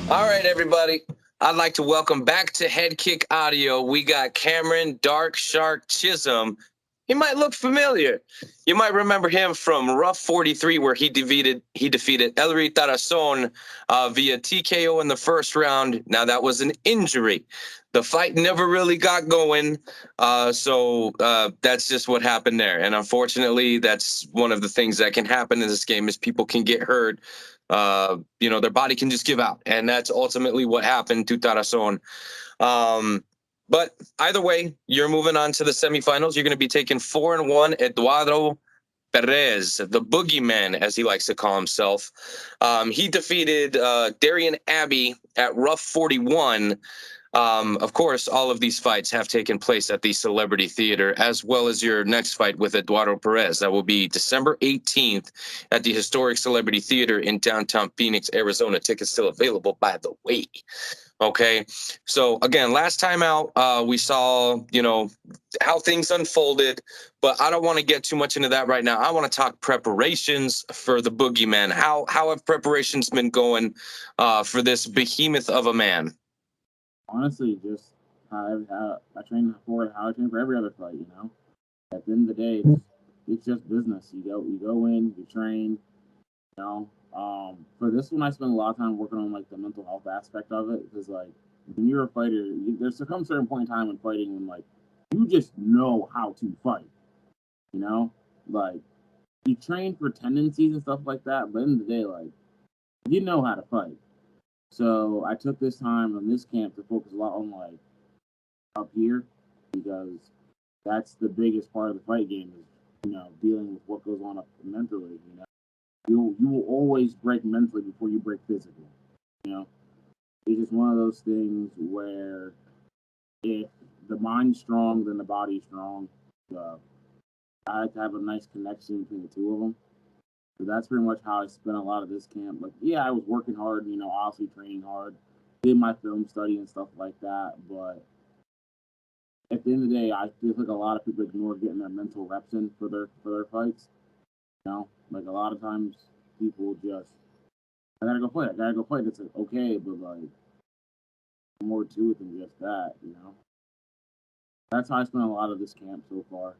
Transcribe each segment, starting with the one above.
All right, everybody. I'd like to welcome back to Head Kick Audio. We got Cameron Dark Shark Chism. He might look familiar. You might remember him from RUF 43, where he defeated Ellery Tarazon via TKO in the first round. Now that was an injury. The fight never really got going, so that's just what happened there. And unfortunately, that's one of the things that can happen in this game is people can get hurt. Their body can just give out, and that's ultimately what happened to Tarazon. But either way, you're moving on to the semifinals. You're going to be taking 4-1 Eduardo Perez, the Boogeyman, as he likes to call himself. He defeated Darian Abbey at RUF 41. Of course, all of these fights have taken place at the Celebrity Theater, as well as your next fight with Eduardo Perez. That will be December 18th at the historic Celebrity Theater in downtown Phoenix, Arizona. Tickets still available, by the way. Okay, so again, last time out, we saw, how things unfolded, but I don't want to get too much into that right now. I want to talk preparations for the Boogeyman. How have preparations been going for this behemoth of a man? Honestly, just how I train for it, how I train for every other fight. At the end of the day, it's just business. You go in, you train. For this one, I spent a lot of time working on like the mental health aspect of it because like when you're a fighter, there's comes a certain point in time in fighting when like you just know how to fight. Like you train for tendencies and stuff like that, but in the day, like you know how to fight. So I took this time on this camp to focus a lot on like up here because that's the biggest part of the fight game is dealing with what goes on up mentally. You will always break mentally before you break physically. You know, it's just one of those things where if the mind's strong, then the body's strong. Uh, I like to have a nice connection between the two of them. So that's pretty much how I spent a lot of this camp. Like, yeah, I was working hard, obviously training hard, did my film study and stuff like that. But at the end of the day, I feel like a lot of people ignore getting their mental reps in for their fights. Like a lot of times people just, I gotta go fight. I gotta go fight. It's like, okay, but like more to it than just that. That's how I spent a lot of this camp so far.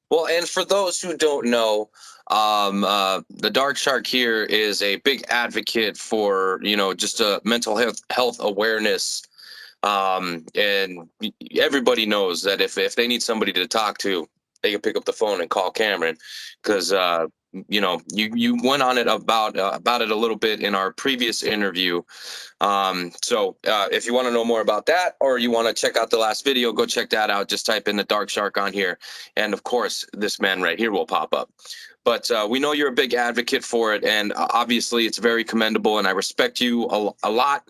Well, and for those who don't know, the Dark Shark here is a big advocate for, just a mental health awareness. And everybody knows that if they need somebody to talk to, they can pick up the phone and call Cameron because, you went on it about it a little bit in our previous interview. So if you want to know more about that or you want to check out the last video, go check that out. Just type in the Dark Shark on here. And of course, this man right here will pop up. But we know you're a big advocate for it. And obviously, it's very commendable. And I respect you a lot.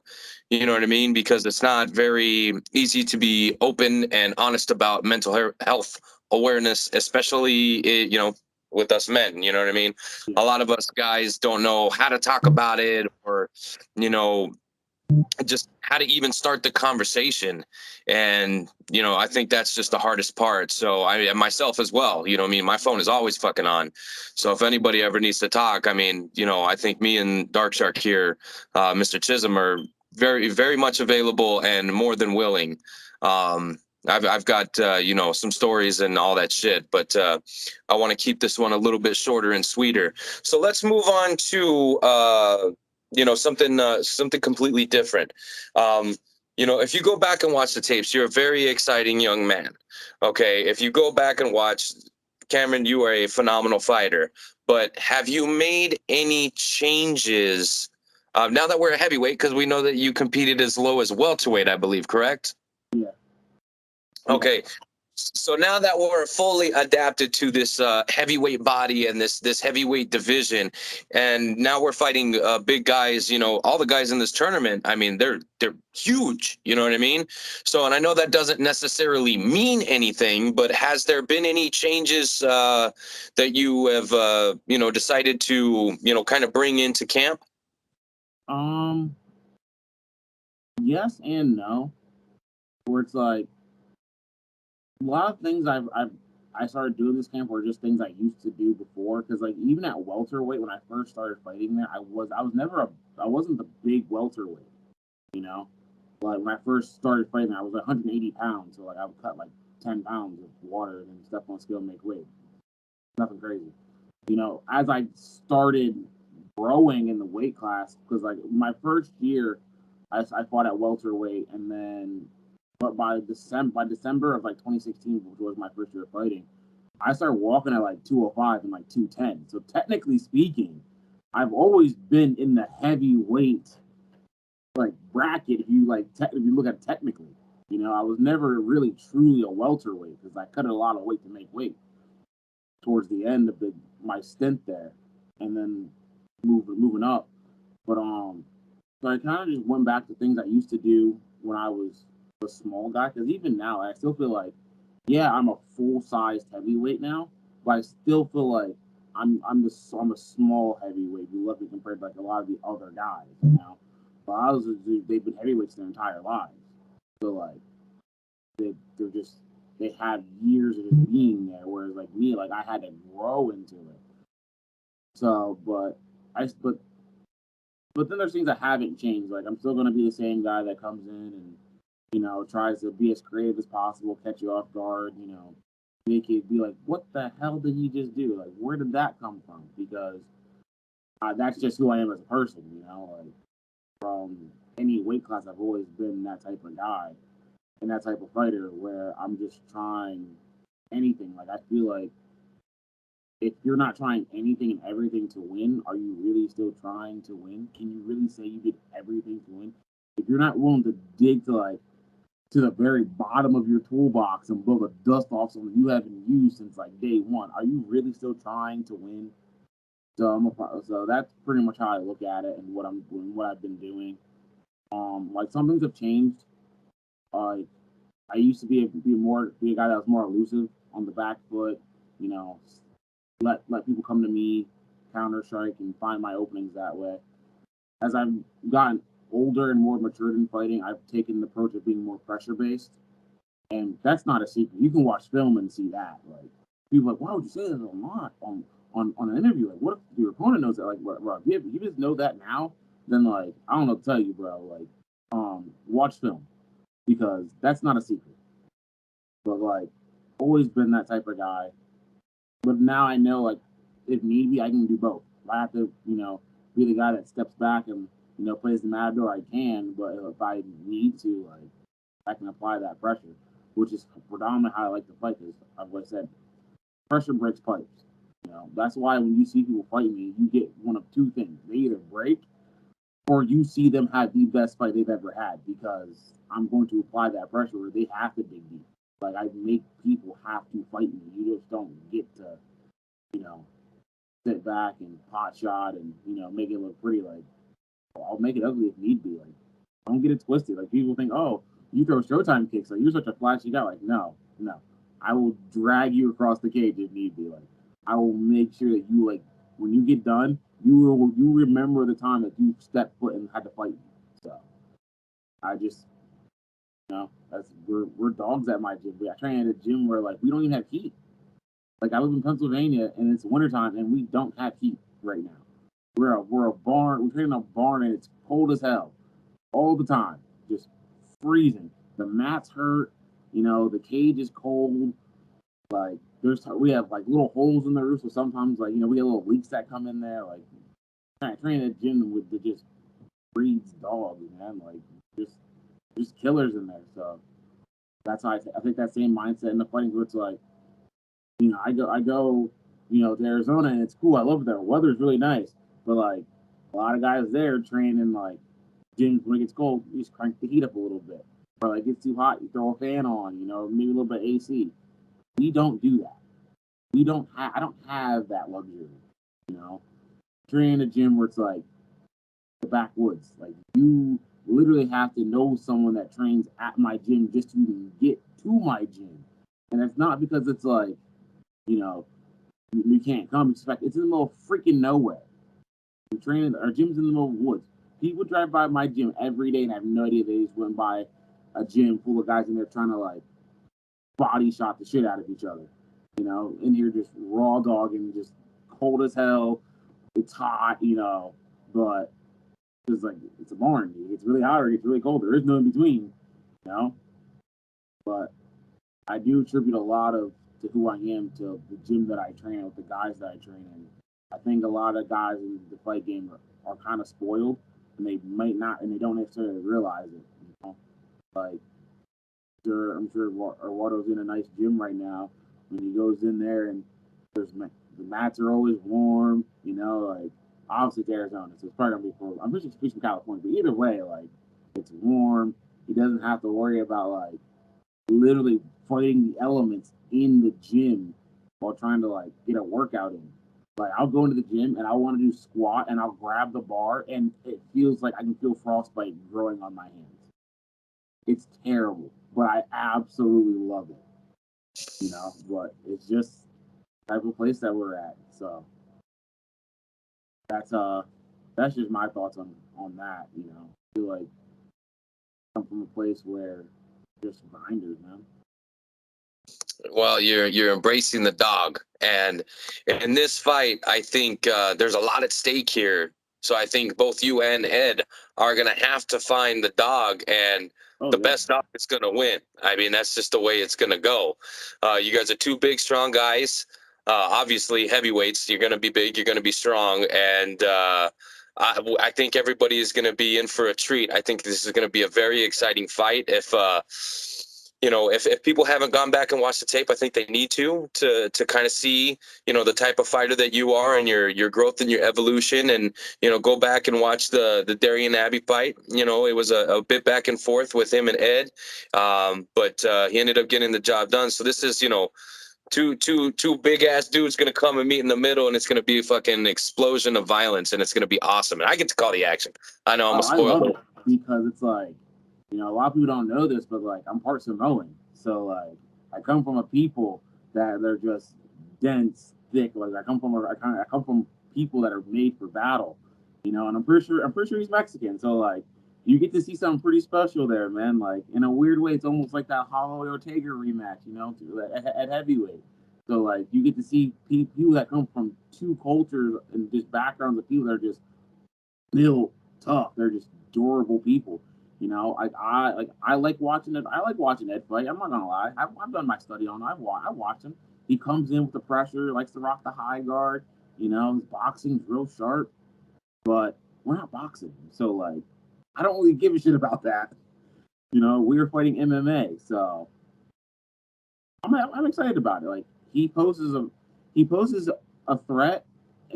You know what I mean? Because it's not very easy to be open and honest about mental health awareness, especially, with us men. You know what I mean? A lot of us guys don't know how to talk about it or, just how to even start the conversation. And I think that's just the hardest part. So I myself as well, I mean, my phone is always fucking on. So if anybody ever needs to talk, I mean, I think me and Dark Shark here, Mr. Chism, are very, very much available and more than willing. I've got some stories and all that shit, but I want to keep this one a little bit shorter and sweeter. So let's move on to something completely different. If you go back and watch the tapes, you're a very exciting young man. Okay, if you go back and watch, Cameron, you are a phenomenal fighter. But have you made any changes now that we're a heavyweight? Because we know that you competed as low as welterweight, I believe, correct? Yeah. Okay. So now that we're fully adapted to this heavyweight body and this heavyweight division, and now we're fighting big guys, all the guys in this tournament, I mean, they're huge, you know what I mean? So, and I know that doesn't necessarily mean anything, but has there been any changes that you have, decided to, kind of bring into camp? Yes and no. Where it's like a lot of things I've I started doing this camp were just things I used to do before. Because like even at welterweight, when I first started fighting there, I wasn't the big welterweight, you know. Like when I first started fighting, I was 180 pounds, so like I would cut like 10 pounds of water and step on scale and make weight. Nothing crazy, you know. As I started growing in the weight class, because like my first year, I fought at welterweight, and then but by December of like 2016, which was my first year of fighting, I started walking at like 205 and like 210. So technically speaking, I've always been in the heavyweight like bracket. If you look at it technically, you know, I was never really truly a welterweight because I cut a lot of weight to make weight towards the end of my stint there, and then moving up. But so I kind of just went back to things I used to do when I was a small guy. Because even now, I still feel like, yeah, I'm a full-sized heavyweight now, but I still feel like I'm a small heavyweight. You look at compared to like a lot of the other guys, you know. But they've been heavyweights their entire lives, so like they had years of just being there. Whereas like me, like I had to grow into it. So, but then there's things that haven't changed. Like I'm still gonna be the same guy that comes in and you know tries to be as creative as possible, catch you off guard. You know, make it be like, what the hell did he just do? Like, where did that come from? Because that's just who I am as a person. You know, like from any weight class, I've always been that type of guy and that type of fighter where I'm just trying anything. Like I feel like if you're not trying anything and everything to win, are you really still trying to win? Can you really say you did everything to win? If you're not willing to dig to the very bottom of your toolbox and blow the dust off something you haven't used since like day one, are you really still trying to win? So that's pretty much how I look at it and what I've been doing. Like some things have changed. Like I used to be a guy that was more elusive on the back foot. You know, let people come to me, counter strike, and find my openings that way. As I've gotten older and more matured in fighting, I've taken the approach of being more pressure based, and that's not a secret. You can watch film and see that. Like people are like, why would you say that on an interview? Like, what if your opponent knows that? Like, bro, if you just know that now, then like I don't know what to tell you, bro. Like, watch film because that's not a secret. But like, always been that type of guy. But now I know, like, if need be, I can do both. If I have to, you know, be the guy that steps back and, you know, plays the matador, I can. But if I need to, like, I can apply that pressure, which is predominantly how I like to fight. Because, like I said, pressure breaks pipes. You know, that's why when you see people fight me, you get one of two things: they either break, or you see them have the best fight they've ever had. Because I'm going to apply that pressure where they have to dig deep. Like I make people have to fight me. You just don't get to, you know, sit back and pot shot and you know make it look pretty. Like I'll make it ugly if need be. Like don't get it twisted. Like people think, oh, you throw Showtime kicks. Like you're such a flashy guy. Like no. I will drag you across the cage if need be. Like I will make sure that you like when you get done, you remember the time that you stepped foot and had to fight me. So I just that's we're dogs at my gym. I train at a gym where like we don't even have heat. Like I live in Pennsylvania and it's wintertime and we don't have heat right now. We're a barn. We train in a barn and it's cold as hell all the time, just freezing. The mats hurt. You know the cage is cold. Like we have like little holes in the roof, so sometimes like you know we get little leaks that come in there. Like training at a gym with that just breeds dogs, man. Like just killers in there. So that's why I think that same mindset in the fighting where it's like, you know, I go, you know, to Arizona and it's cool. I love it there. Weather's really nice, but like a lot of guys there training like gyms when it gets cold, you just crank the heat up a little bit. Or like it's too hot, you throw a fan on, you know, maybe a little bit of AC. We don't do that. I don't have that luxury, you know. Training in a gym where it's like the backwoods. Like you literally have to know someone that trains at my gym just to even get to my gym. And it's not because it's like, you know, you can't come. It's in the middle of freaking nowhere. We're training, our gym's in the middle of the woods. People drive by my gym every day and have no idea they just went by a gym full of guys in there trying to like body shot the shit out of each other. you know, in here just raw dogging, just cold as hell. It's hot, you know, but it's like it's a barn. It's really hot or it's really cold. There is no in between, you know. But I do attribute a lot of to who I am to the gym that I train with, the guys that I train in. I think a lot of guys in the fight game are kind of spoiled, and they might not, and they don't necessarily realize it. You know, like I'm sure Eduardo's in a nice gym right now. When he goes in there and the mats are always warm, you know, like obviously it's Arizona, so it's probably gonna be cold. I'm pretty sure he's from California, but either way, like it's warm. He doesn't have to worry about like literally fighting the elements in the gym while trying to like get a workout in. Like I'll go into the gym and I want to do squat and I'll grab the bar and it feels like I can feel frostbite growing on my hands. It's terrible, but I absolutely love it. You know, but it's just the type of place that we're at. So that's just my thoughts on that. You know, I feel like I come from a place where just grinders, man. Well, you're embracing the dog, and in this fight, I think there's a lot at stake here. So I think both you and Ed are gonna have to find the dog, and Oh the yeah, best dog is gonna win. I mean, that's just the way it's gonna go. You guys are two big, strong guys. Obviously, heavyweights. You're gonna be big. You're gonna be strong, and I think everybody is gonna be in for a treat. I think this is gonna be a very exciting fight. If if people haven't gone back and watched the tape, I think they need to kind of see, the type of fighter that you are and your growth and your evolution, and go back and watch the Darian Abbey fight. It was a bit back and forth with him and Ed, but he ended up getting the job done. So this is, two big ass dudes gonna come and meet in the middle, and it's gonna be a fucking explosion of violence, and it's gonna be awesome. And I get to call the action. I know I'm a oh, I love spoiler. it because it's like, you know, a lot of people don't know this, but like I'm part Samoan, so like I come from a people that they're just dense, thick. Like I come from people that are made for battle, you know. And I'm pretty sure he's Mexican, so like you get to see something pretty special there, man. Like in a weird way, it's almost like that Holloway Ortega rematch, you know, at heavyweight. So like you get to see people that come from two cultures and just backgrounds of people that are just built tough. They're just durable people. You know, I like watching it. I like watching Ed fight. I'm not gonna lie. I've done my study on him. I've watched him. He comes in with the pressure, likes to rock the high guard. You know, his boxing's real sharp, but we're not boxing, so like I don't really give a shit about that. You know, we were fighting MMA, so I'm excited about it. Like he poses a threat,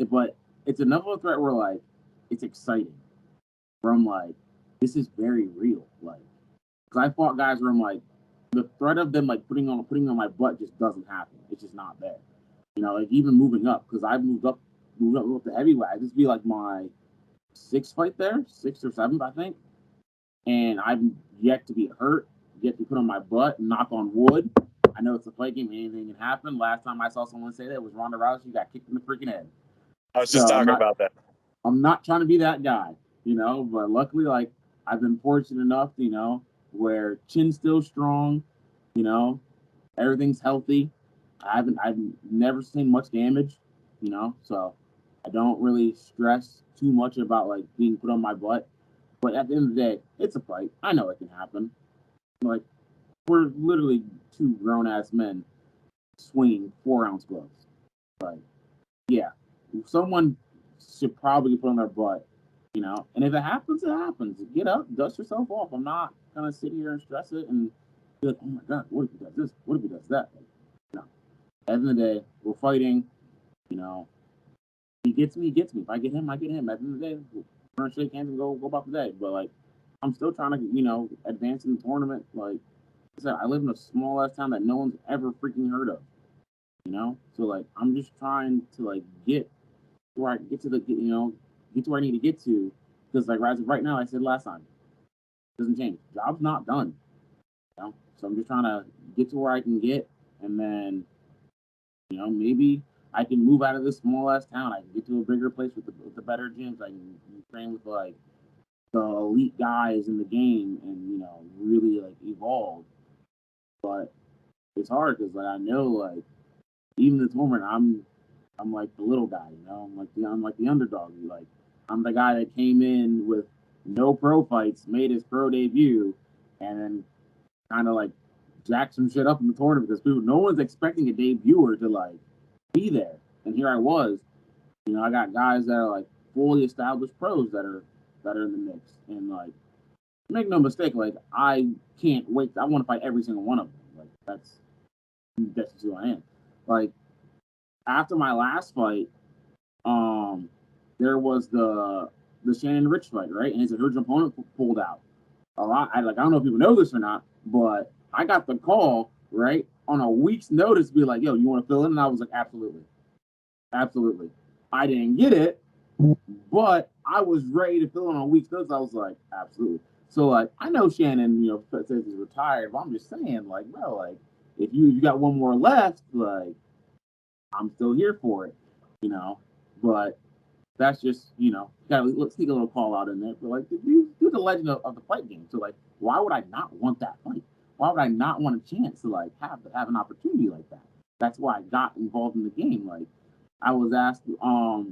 but it's enough of a threat where like it's exciting. From like this is very real. Like, because I fought guys where I'm like the threat of them like putting on my butt just doesn't happen. It's just not there. You know, like even moving up because I've moved up to heavyweight. I just be like my sixth fight there, sixth or seventh, I think, and I've yet to be hurt, yet to put on my butt, knock on wood. I know it's a fight game, anything can happen. Last time I saw someone say that was Ronda Rousey got kicked in the freaking head. I was just So talking about that. I'm not trying to be that guy, you know, but luckily, like, I've been fortunate enough, you know, where chin's still strong, you know, everything's healthy. I've never seen much damage, you know, so I don't really stress too much about like being put on my butt. But at the end of the day, it's a fight. I know it can happen. Like, we're literally two grown ass men swinging 4 ounce gloves. Like, yeah, someone should probably put on their butt, you know. And if it happens, it happens. Get up, dust yourself off. I'm not gonna sit here and stress it and be like, oh my god, what if he does this? What if he does that? Like, no. At the end of the day, we're fighting. You know, he gets me, he gets me. If I get him, I get him. At the end of the day, we're gonna shake hands and go about the day. But like, I'm still trying to, you know, advance in the tournament. Like I said, I live in a small ass town that no one's ever freaking heard of. You know, so like, I'm just trying to like get where I get to get to where I need to get to. Because like right now, I said last time, it doesn't change. Job's not done. You know? So I'm just trying to get to where I can get, and then maybe I can move out of this small ass town. I can get to a bigger place with the better gyms. I can train with like the elite guys in the game, and really like evolve. But it's hard because like I know like even the tournament, I'm like the little guy, you know. I'm like the underdog. Like I'm the guy that came in with no pro fights, made his pro debut, and then kind of like jacked some shit up in the tournament because no one's expecting a debuter to like be there. And here I was, you know, I got guys that are like fully established pros that are in the mix, and like make no mistake, like I can't wait. I want to fight every single one of them. Like that's just who I am. Like after my last fight, there was the Shannon Rich fight, right? And his original opponent pulled out. I don't know if people know this or not, but I got the call right on a week's notice, to be like, "Yo, you want to fill in?" And I was like, "Absolutely, absolutely." I didn't get it, but I was ready to fill in on a week's notice. I was like, "Absolutely." So like, I know Shannon, you know, says he's retired, but I'm just saying, like, bro, like, if you got one more left, like, I'm still here for it, you know. But that's just, you know, let's take a little call out in there. But like, do the legend of the fight game. So like, why would I not want that fight? Why would I not want a chance to like have an opportunity like that? That's why I got involved in the game. Like, I was asked a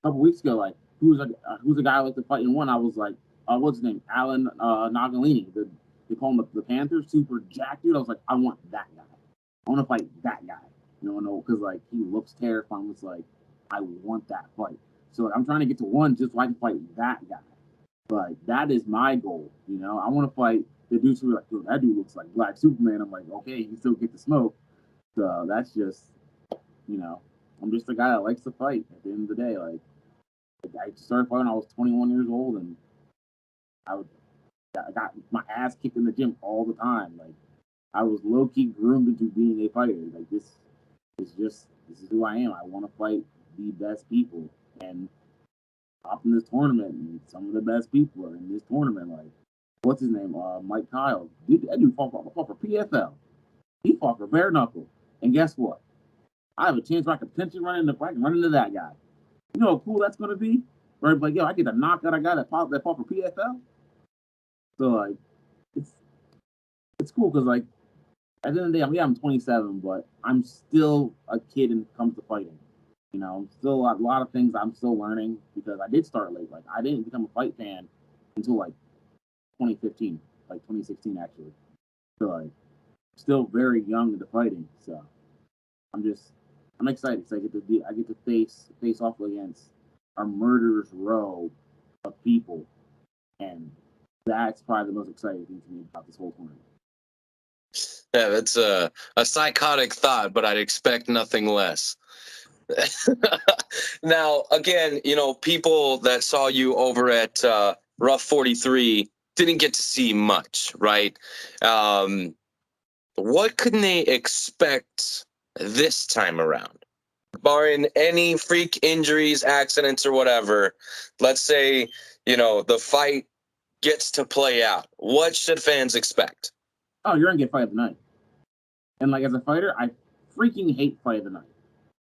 couple weeks ago, like, who's a guy I like to fight and one. I was like, what's his name? Alan Nagalini. They call him the Panther, super jacked dude. I was like, I want that guy. I want to fight that guy. You know, because like he looks terrifying. It's like I want that fight. So like, I'm trying to get to one just so I can fight that guy. Like that is my goal. You know, I want to fight the dudes who are like, dude, that dude looks like Black Superman. I'm like, okay, you can still get the smoke. So that's just, you know, I'm just a guy that likes to fight. At the end of the day, like I started fighting when I was 21 years old, and I got my ass kicked in the gym all the time. Like I was low key groomed into being a fighter. Like this is who I am. I want to fight the best people, and up in this tournament, and some of the best people are in this tournament. Like, what's his name? Mike Kyle. That dude fought for PFL. He fought for bare knuckle. And guess what? I have a chance where I can potentially run into that guy. You know how cool that's gonna be? Right? Like, yo, I get to knock out a guy that fought for PFL. So like, it's cool because like at the end of the day, I'm 27, but I'm still a kid when it comes to fighting. You know, still a lot of things I'm still learning because I did start late. Like I didn't become a fight fan until like 2015, like 2016 actually. So like still very young into fighting. So I'm excited because I get to face off against a murderer's row of people, and that's probably the most exciting thing to me about this whole tournament. Yeah, that's a psychotic thought, but I'd expect nothing less. Now, again, you know, people that saw you over at RUF 43 didn't get to see much, right? What can they expect this time around? Barring any freak injuries, accidents, or whatever, let's say, you know, the fight gets to play out. What should fans expect? Oh, you're gonna get fight of the night. And like as a fighter, I freaking hate fight of the night.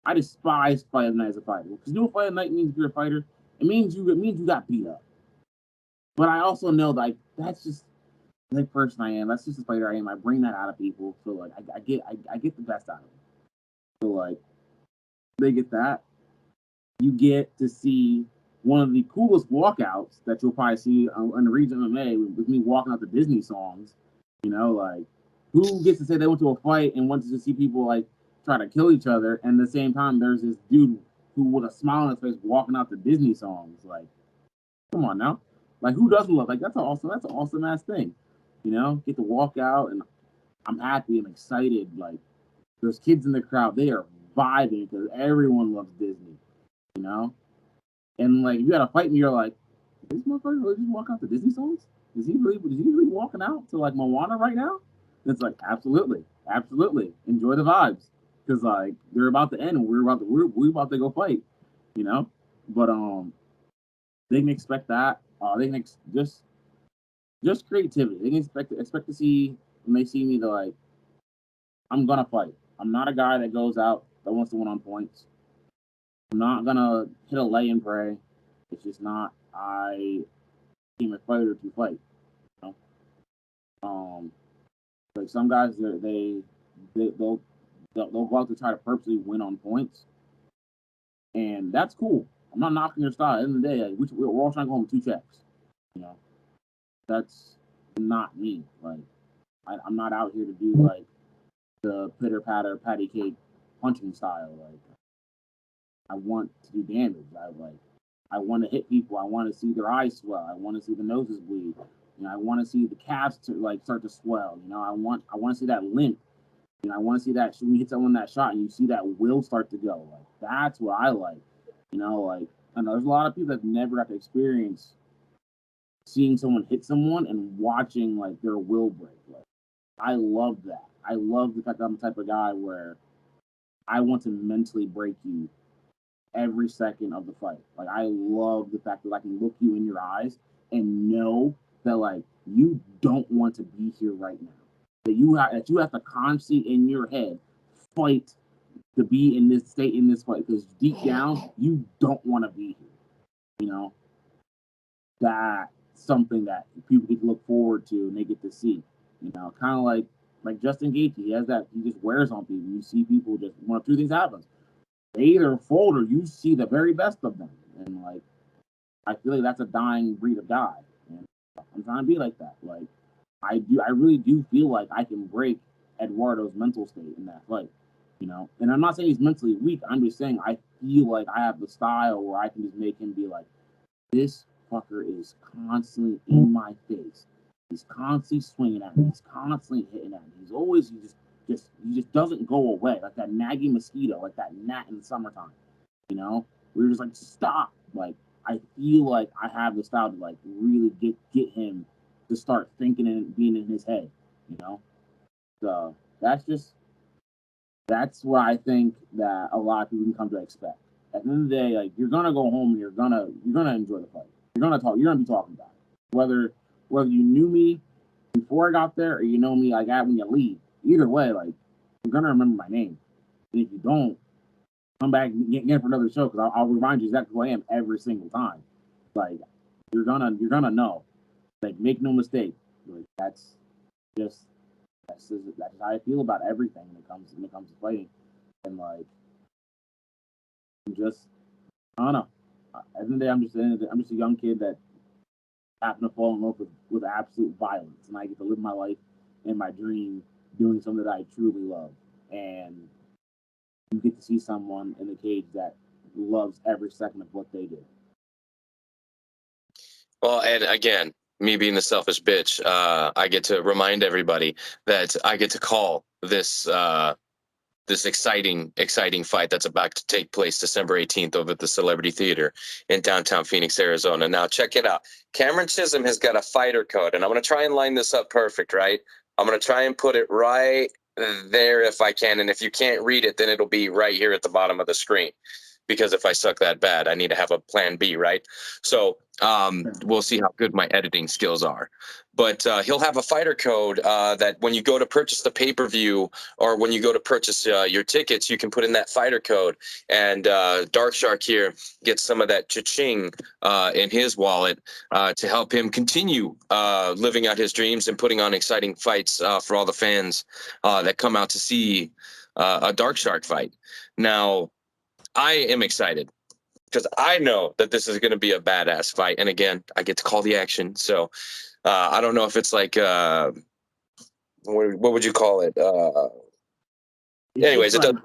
I despise fight of the night as a fighter because you know what fight of the night means if you're a fighter. It means you got beat up. But I also know like that's just the person I am. That's just the fighter I am. I bring that out of people. So like I get the best out of them. So like they get that. You get to see one of the coolest walkouts that you'll probably see in the region MMA with me walking out the Disney songs. You know, like who gets to say they went to a fight and wants to see people like try to kill each other, and at the same time there's this dude who with a smile on his face walking out the Disney songs. Like, come on now, like who doesn't love like that's an awesome ass thing. You know, get to walk out and I'm happy and excited. Like there's kids in the crowd, they are vibing because everyone loves Disney. You know, and like you got to fight me, you're like, this motherfucker really just walk out the Disney songs? Is he really walking out to like Moana right now? And it's like absolutely, enjoy the vibes because like they're about to end and we're about to go fight, you know. But they can expect that. They can just creativity. They can expect to see when they see me. They're like, I'm gonna fight. I'm not a guy that goes out that wants to win on points. I'm not gonna hit a lay and pray. It's just not. I am a fighter to fight. You know? Like some guys, they'll they'll go out to try to purposely win on points, and that's cool. I'm not knocking their style. At the end of the day, like, we're all trying to go home with 2 checks. You know, that's not me. Like, I'm not out here to do like the pitter patter, patty cake punching style. Like, I want to do damage. I want to hit people. I want to see their eyes swell. I want to see the noses bleed. You know, I want to see the calves start to swell. You know, I want to see that limp. You know, I want to see that when you hit someone that shot and you see that will start to go. Like, that's what I like. You know, like, I know there's a lot of people that never got to experience seeing someone hit someone and watching like their will break. Like, I love that. I love the fact that I'm the type of guy where I want to mentally break you every second of the fight. Like, I love the fact that I can look you in your eyes and know that like you don't want to be here right now. That you have to constantly in your head fight to be in this state in this fight, because deep down you don't want to be here. You know, that's something that people get to look forward to and they get to see. You know, kind of like Justin Gaethje. He has that. He just wears on people. You see people just one of 2 things happens. They either fold or you see the very best of them. And like, I feel like that's a dying breed of guy. And I'm trying to be like that. Like, I really do feel like I can break Eduardo's mental state in that fight. You know, and I'm not saying he's mentally weak. I'm just saying I feel like I have the style where I can just make him be like, this fucker is constantly in my face. He's constantly swinging at me. He's constantly hitting at me. He just doesn't go away, like that nagging mosquito, like that gnat in the summertime. You know, we're just like, stop. Like, I feel like I have the style to like really get him to start thinking and being in his head. You know, so that's what I think that a lot of people can come to expect. At the end of the day, like, you're gonna go home and you're gonna enjoy the fight. You're gonna be talking about it. Whether you knew me before I got there or you know me like when you leave. Either way, like, you're gonna remember my name. And if you don't, come back again for another show, because I'll remind you exactly who I am every single time. Like, you're gonna know. Like, make no mistake. Like, that's how I feel about everything when it comes to fighting. And like, I don't know. At the end of the day, I'm just a young kid that happened to fall in love with absolute violence, and I get to live my life and my dream doing something that I truly love. And you get to see someone in the cage that loves every second of what they do. Well, and again, me being the selfish bitch, I get to remind everybody that I get to call this this exciting fight that's about to take place December 18th over at the Celebrity Theater in downtown Phoenix, Arizona. Now, check it out. Cameron Chism has got a fighter code, and I'm going to try and line this up perfect, right? I'm going to try and put it right there if I can, and if you can't read it, then it'll be right here at the bottom of the screen. Because if I suck that bad, I need to have a plan B, right? So we'll see how good my editing skills are. But he'll have a fighter code that when you go to purchase the pay-per-view or when you go to purchase your tickets, you can put in that fighter code. And Dark Shark here gets some of that cha-ching in his wallet to help him continue living out his dreams and putting on exciting fights for all the fans that come out to see a Dark Shark fight. Now, I am excited because I know that this is going to be a badass fight. And again, I get to call the action. So I don't know if it's like, what would you call it? Anyways, it does.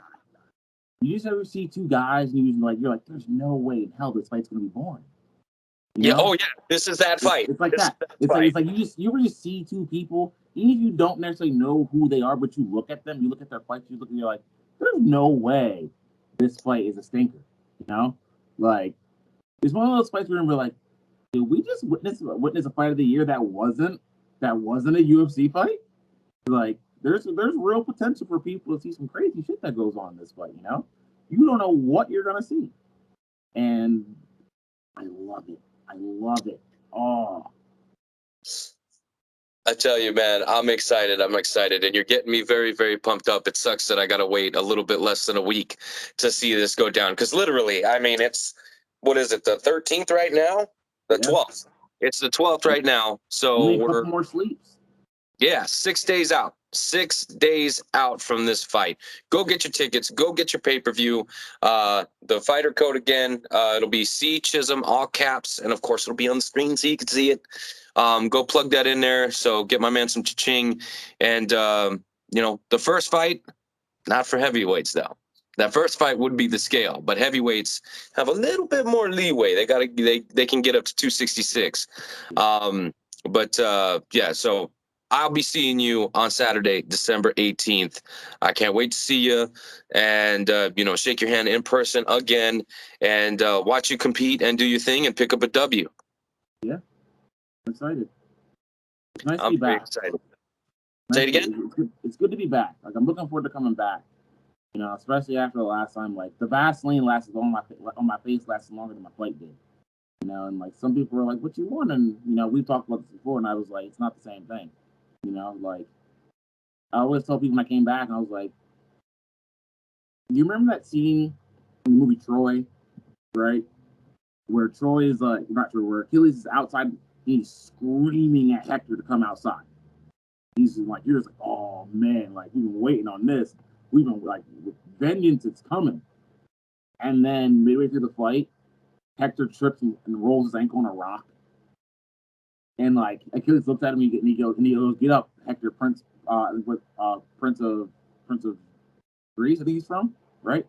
You just ever see 2 guys and you're like, there's no way in hell this fight's going to be boring. You know? Oh yeah, this is that fight. It's like that. It's like you ever just see 2 people, even if you don't necessarily know who they are, but you look at them, you look at their fights, you look and you're like, there's no way this fight is a stinker. You know, like, it's one of those fights where we're like, did we just witness a fight of the year that wasn't a UFC fight? Like, there's real potential for people to see some crazy shit that goes on in this fight. You know, you don't know what you're gonna see, and I love it. Oh, I tell you, man, I'm excited, and you're getting me very, very pumped up. It sucks that I got to wait a little bit less than a week to see this go down, because literally, I mean, it's, what is it, the 13th right now? The 12th. It's the 12th right now, so we're a couple more sleeps. Yeah, 6 days out. 6 days out from this fight. Go get your tickets. Go get your pay-per-view. The fighter code again, it'll be C Chism, all caps, and of course it'll be on the screen so you can see it. Go plug that in there. So get my man some cha-ching. And the first fight, not for heavyweights though. That first fight would be the scale, but heavyweights have a little bit more leeway. They can get up to 266. So I'll be seeing you on Saturday, December 18th. I can't wait to see you and shake your hand in person again and watch you compete and do your thing and pick up a W. Yeah, I'm excited. It's nice to I'm be very back. excited. Say it again? It's good to be back. Like, I'm looking forward to coming back. Especially after the last time, like the Vaseline lasted on my face lasted longer than my flight did. And like some people were like, "What you want?" And we've talked about this before, and I was like, "It's not the same thing." Like I always tell people when I came back, and I was like, "You remember that scene in the movie Troy, right? Where Troy is not Troy, where Achilles is outside, and he's screaming at Hector to come outside. He's just like, you're just like, oh man, like we've been waiting on this. We've been like, with vengeance, it's coming." And then midway through the fight, Hector trips and rolls his ankle on a rock. And like Achilles looks at him and he goes, "Get up, Hector, Prince of Greece, I think he's from, right?"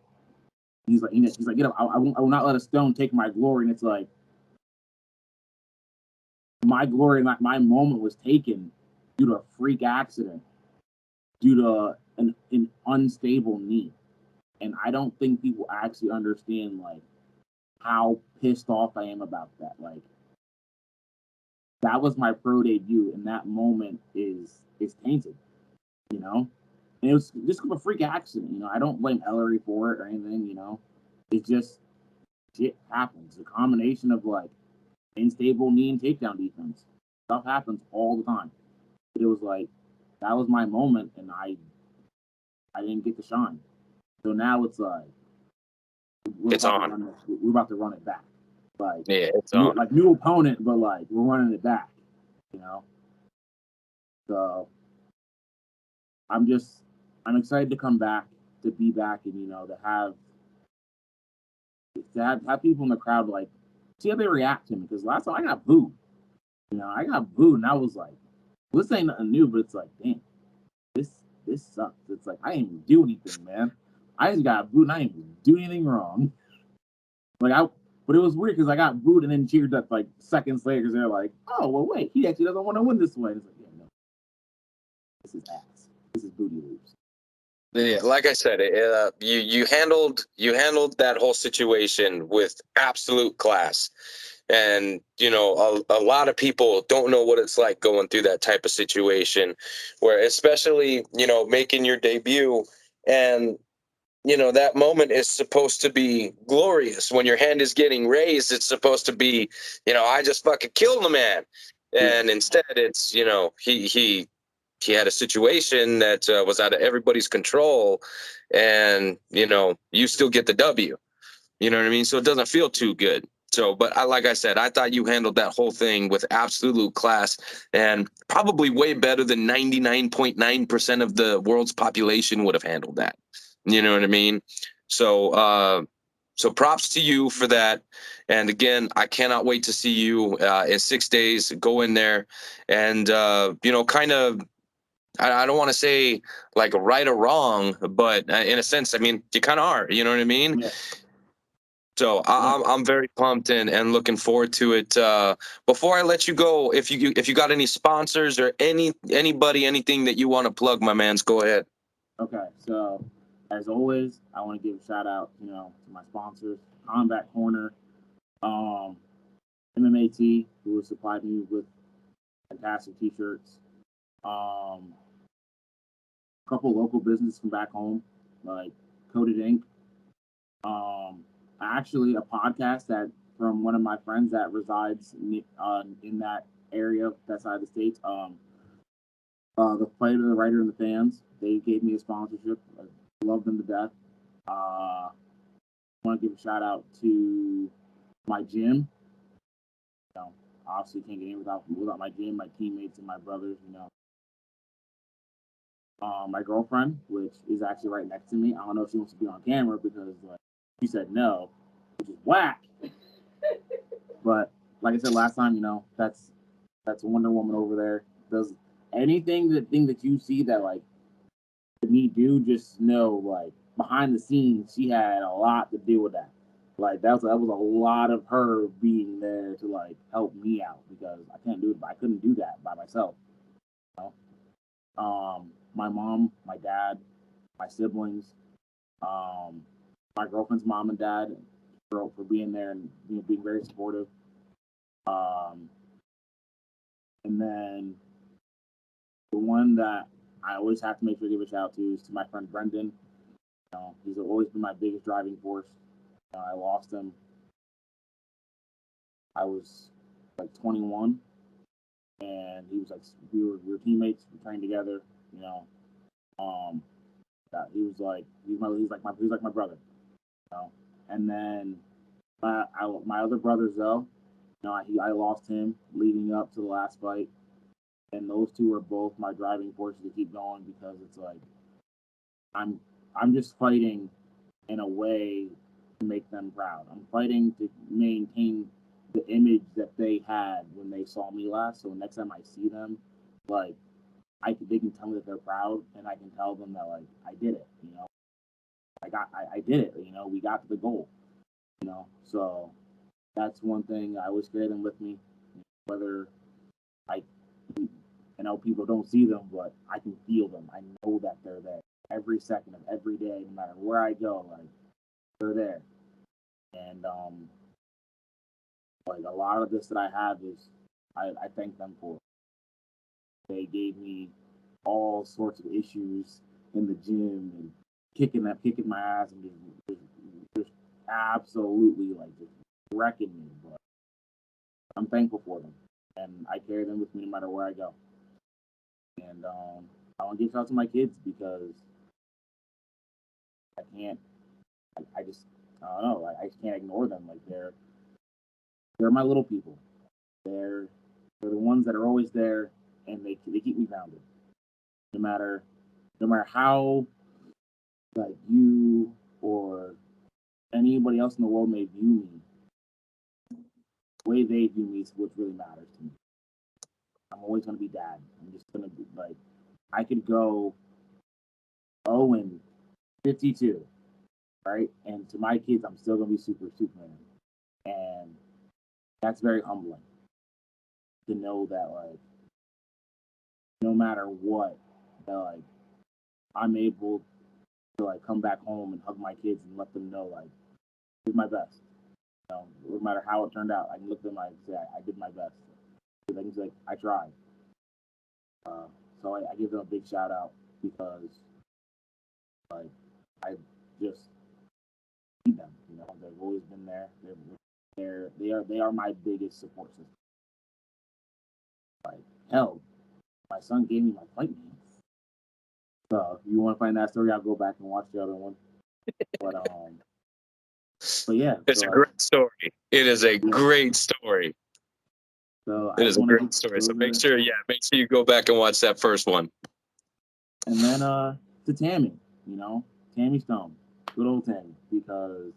He's like, "Get up. I will not let a stone take my glory." And it's like, my glory, my moment was taken due to a freak accident, due to an unstable knee. And I don't think people actually understand like how pissed off I am about that. Like, that was my pro debut, and that moment is tainted, And it was just a freak accident, I don't blame Ellery for it or anything, It just shit happens. A combination of like unstable knee and takedown defense. Stuff happens all the time. But it was like that was my moment, and I didn't get to shine. So now it's like we're about to run it back. Like, yeah, it's on. Like new opponent, but like we're running it back. So I'm excited to come back, to be back, and to have people in the crowd like see how they react to me, because last time I got booed. I got booed, and I was like, this ain't nothing new, but it's like, damn, this sucks. It's like I didn't even do anything, man. I just got booed, and I didn't even do anything wrong. But it was weird because I got booed and then cheered up like seconds later because they're like, "Oh, well, wait, he actually doesn't want to win this way." It's like, yeah, no, this is ass. This is booty loops. Yeah, like I said, you handled that whole situation with absolute class, and a lot of people don't know what it's like going through that type of situation, where especially making your debut, and that moment is supposed to be glorious. When your hand is getting raised, it's supposed to be, I just fucking killed the man, and instead it's he had a situation that was out of everybody's control, and you still get the W. You know what I mean? So it doesn't feel too good. So, but like I said, I thought you handled that whole thing with absolute class, and probably way better than 99.9% of the world's population would have handled that. You know what I mean? So, so props to you for that. And again, I cannot wait to see you in 6 days. Go in there and kind of, I don't want to say like right or wrong, but in a sense, I mean, you kind of are. You know what I mean? Yeah. So I'm very pumped and looking forward to it. Before I let you go, if you got any sponsors or anybody, anything that you want to plug, my mans, go ahead. Okay, so as always, I want to give a shout out, to my sponsors, Combat Corner, MMAT, who has supplied me with fantastic T-shirts, a couple local businesses from back home, like Coded Ink, actually a podcast that from one of my friends that resides in that area, that side of the states. The fighter, the writer, and the fans, they gave me a sponsorship. I love them to death. I want to give a shout out to my gym. Obviously can't get in without my gym, my teammates, and my brothers. My girlfriend, which is actually right next to me. I don't know if she wants to be on camera because like she said no, which is whack. But like I said last time, that's Wonder Woman over there. Does anything that you see that like me do, just know like behind the scenes she had a lot to do with that. Like that was a lot of her being there to like help me out because I couldn't do that by myself. You My mom, my dad, my siblings, um, my girlfriend's mom and dad for being there and being very supportive. Um, and then the one that I always have to make sure to give a shout out to is to my friend Brendan. He's always been my biggest driving force. I lost him. I was like 21, and he was like we were teammates. We trained together. You know, um, he was like my brother. And then my other brother Zoe. I lost him leading up to the last fight, and those two are both my driving forces to keep going because it's like I'm I'm just fighting in a way to make them proud. I'm fighting to maintain the image that they had when they saw me last. So next time I see them, like they can tell me that they're proud, and I can tell them that like I did it. I did it. We got to the goal. So that's one thing I always carry them with me, whether I people don't see them, but I can feel them. I know that they're there every second of every day, no matter where I go. Like they're there, and like a lot of this that I have is I thank them for. They gave me all sorts of issues in the gym and kicking my ass and just absolutely like just wrecking me. But I'm thankful for them, and I carry them with me no matter where I go. And I want to give shout out to my kids because I can't. I just I don't know. I just can't ignore them. Like they're my little people. They're they're the ones that are always there, and they keep me grounded. No matter no matter how like you or anybody else in the world may view me, the way they view me is what really matters to me. I'm always gonna be dad. I'm just gonna be like I could go 0-52, right? And to my kids, I'm still gonna be Superman, and that's very humbling to know that like no matter what, that like I'm able to like come back home and hug my kids and let them know like did my best. No matter how it turned out, I can look at them and say I did my best. They can say I tried. Uh, so I give them a big shout out because like I just need them. They've always been there. They are my biggest support system. Like hell, my son gave me my fight name. So if you want to find that story, I'll go back and watch the other one. But yeah, It's a great story. It is a great story. So it is a great story. So make sure you go back and watch that first one. And then to Tammy, Tammy Stone, good old Tammy, because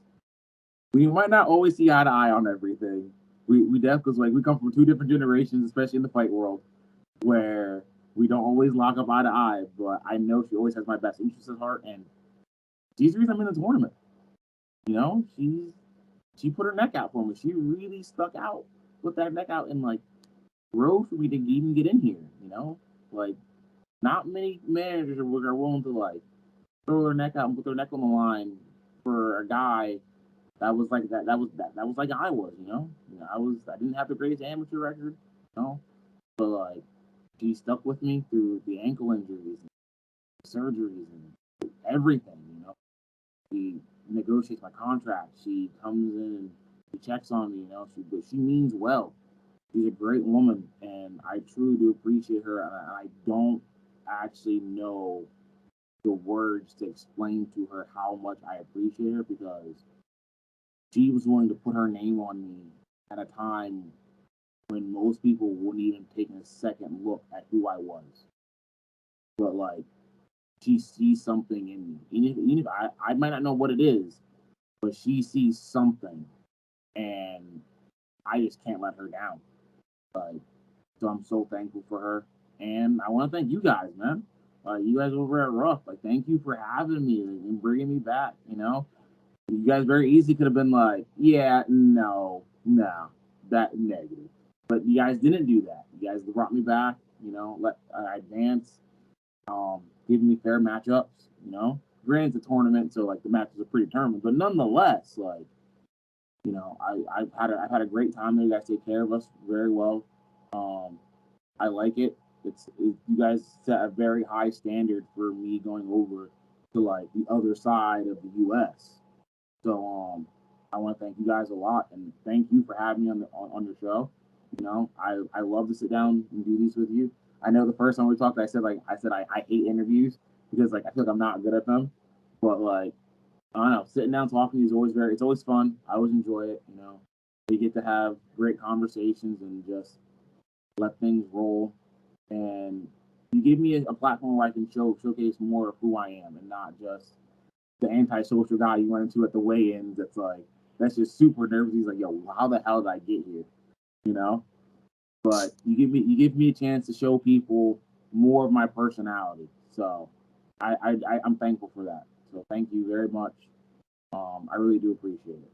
we might not always see eye to eye on everything. We definitely like we come from two different generations, especially in the fight world, where we don't always lock up eye to eye. But I know she always has my best interests at heart, and she's the reason I'm in the tournament. She put her neck out for me. She really stuck out, put that neck out, and like rode for me to even get in here. Like not many managers are willing to like throw their neck out and put their neck on the line for a guy that was like that. That was like I was. I didn't have the greatest amateur record. But like she stuck with me through the ankle injuries, surgeries, and everything. She negotiates my contract. She comes in and she checks on me. She means well. She's a great woman, and I truly do appreciate her. And I don't actually know the words to explain to her how much I appreciate her because she was willing to put her name on me at a time when most people wouldn't even take a second look at who I was. But like she sees something in me. Even if I might not know what it is, but she sees something, and I just can't let her down. Like, so I'm so thankful for her, and I want to thank you guys, man. You guys over at RUF, like, thank you for having me and bringing me back. You know, you guys very easily could have been like, yeah, no, that negative, but you guys didn't do that. You guys brought me back. You know, let I advance, giving me fair matchups. You know, granted it's a tournament, so like the matches are predetermined, but nonetheless, like, you know, I've had a great time there. You guys take care of us very well. I like it. You guys set a very high standard for me going over to like the other side of the U.S. So I want to thank you guys a lot, and thank you for having me on the show. You know, I love to sit down and do these with you. I know the first time we talked, I said I hate interviews because like I feel like I'm not good at them, but like I don't know, sitting down talking is always it's always fun. I always enjoy it. You know, we get to have great conversations and just let things roll. And you give me a platform where I can showcase more of who I am and not just the antisocial guy you run into at the weigh-ins. That's just super nervous. He's like, yo, how the hell did I get here? You know. But you give me a chance to show people more of my personality. So I'm thankful for that. So thank you very much. I really do appreciate it.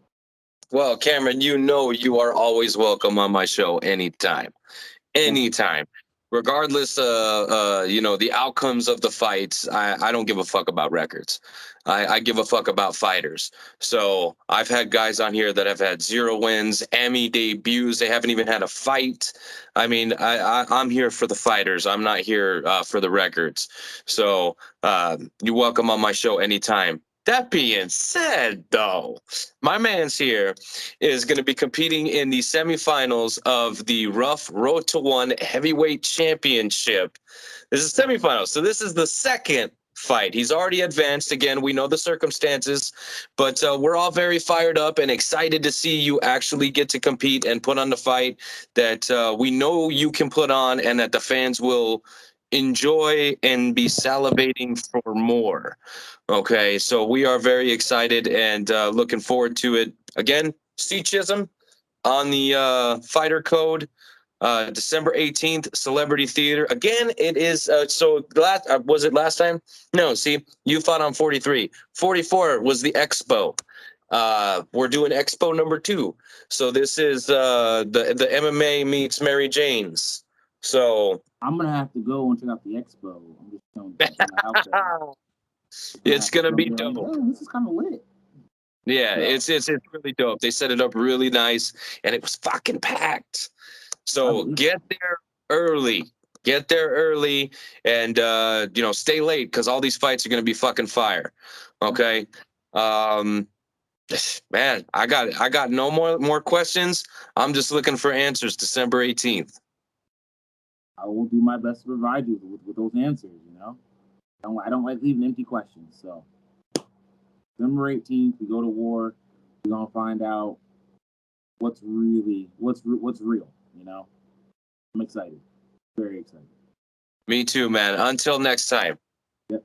Well, Cameron, you know you are always welcome on my show anytime. Anytime. Regardless you know, the outcomes of the fights, I don't give a fuck about records. I give a fuck about fighters. So I've had guys on here that have had 0 wins, Emmy debuts. They haven't even had a fight. I mean, I'm here for the fighters. I'm not here for the records. So you're welcome on my show anytime. That being said, though, my man's here is going to be competing in the semifinals of the RUF Road to One Heavyweight Championship. This is semifinals, so this is the second fight. He's already advanced. Again, we know the circumstances, but we're all very fired up and excited to see you actually get to compete and put on the fight that we know you can put on and that the fans will enjoy and be salivating for more. Okay, so we are very excited and looking forward to it. Again, see Chism on the fighter code, December 18th, Celebrity Theater. Again, it is was it last time? No, see, you fought on 43. 44 was the Expo. We're doing Expo number 2. So this is the MMA meets Mary Jane's. So I'm gonna have to go and check out the expo. I'm just telling you. It's gonna be dope. Like, oh, this is kind of lit. Yeah, it's really dope. They set it up really nice, and it was fucking packed. So get there early. Get there early, and you know, stay late because all these fights are gonna be fucking fire. Okay, man, I got no more questions. I'm just looking for answers. December 18th. I will do my best to provide you with those answers. You know, I don't like leaving empty questions. So December 18th, we go to war. We're gonna find out what's real. You know, I'm excited, very excited. Me too, man. Until next time. Yep.